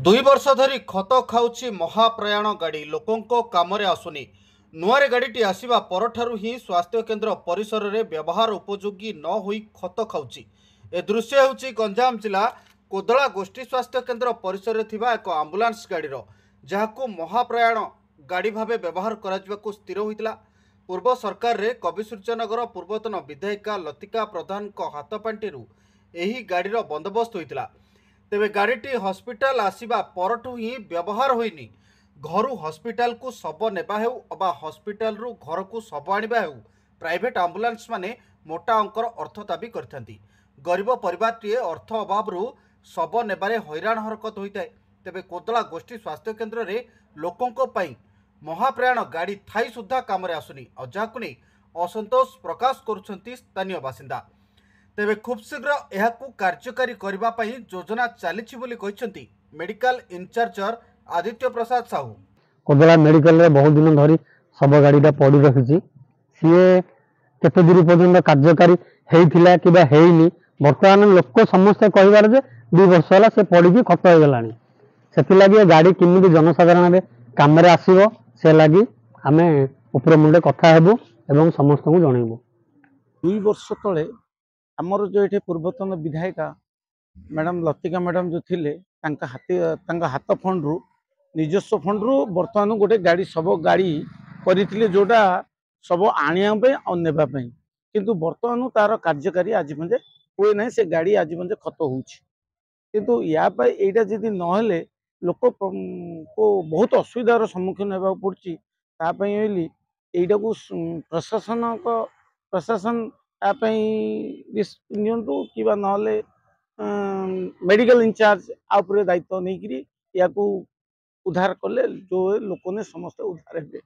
दुई वर्ष धरी खत खाऊची महाप्रयाण गाड़ी लोकों कामरे आसुनी। नुआरे गाड़ीटी आसिबा परठारु ही स्वास्थ्य केन्द्र परिसर रे व्यवहार उपयोगी न होई खत खाऊची। ए दृश्य हेउची गंजाम जिला कोदला गोष्ठी स्वास्थ्य केन्द्र परिसर रे थिबा एक आम्बुलांस गाड़ीर, जहाकू महाप्रयाण गाड़ी भावे व्यवहार कराजिबाकू स्थिर होइतिला। पूर्व सरकार रे कविसूर्यनगर पूर्वतन विधायिका लतिका प्रधान को हाथपांटिरू एही गाड़ीर बंदोबस्त होइतिला। तेबे गाड़ीटी हॉस्पिटल आसिबा परठू ही व्यवहार होइनी। घरू हॉस्पिटल को शव नेबा हेउ अबा हॉस्पिटल रु घर को शव आनिबा हेउ प्राइवेट आम्बुलांस माने मोटा अंकर अर्थ दाबी करथांती। गरीब परिवारटीए अर्थ अभाव शव नेबारे हैरान हरकत होइताए। तेबे कोदला गोष्ठी स्वास्थ्य केन्द्र रे लोकों पई महाप्रयाण गाड़ी थाई सुद्धा कामरे आसुनी। अजाकु नै असंतोष प्रकाश करुछंती स्थानीय बासिंदा। तेबे खूब शीघ्र यहाकू कार्यकारी करबा पई योजना चलीछि बोली कहिसंती मेडिकल इंचार्जर आदित्य प्रसाद साहू। कोदला मेडिकल रे बहुत दिन धरी सब गाड़ीटा पड़ी रखिछि। सीए केते दूर पर्यंत कार्यकारी हेइथिला किबा हेइनी, वर्तमान लोक समस्या कहिबार जे 2 वर्ष होला से पड़ी खत हो गलानी। सेति लागि गाड़ी किमिति जनसाधारण रे काम रे आसीबो से लागि आमे ऊपर मुंडे कथा हेबु एवं समस्त को जणैबु। 2 वर्ष तले आमर जो ये पूर्वतन विधायिका मैडम लतिका मैडम जो थिले हाथ फंड रु निजस्व फंड रु बर्तमान गोटे गाड़ी सब गाड़ी करथिले जोटा सब आनिया पे और नेबा पे, किंतु बर्तमान तार कार्यकारी आज म्हणजे हुए ना। से गाड़ी आज म्हणजे खत होउछि, किंतु या पे एटा जदि नहले लोक को बहुत असुविधार सम्मुखीन होबा पड़छि। ता पई एली एटा को प्रशासन नियंतु कि नहले मेडिकल इंचार्ज आपरे दायित्व नहीं करी या उद्धार कले जो लोक ने समस्त उद्धार हेबे।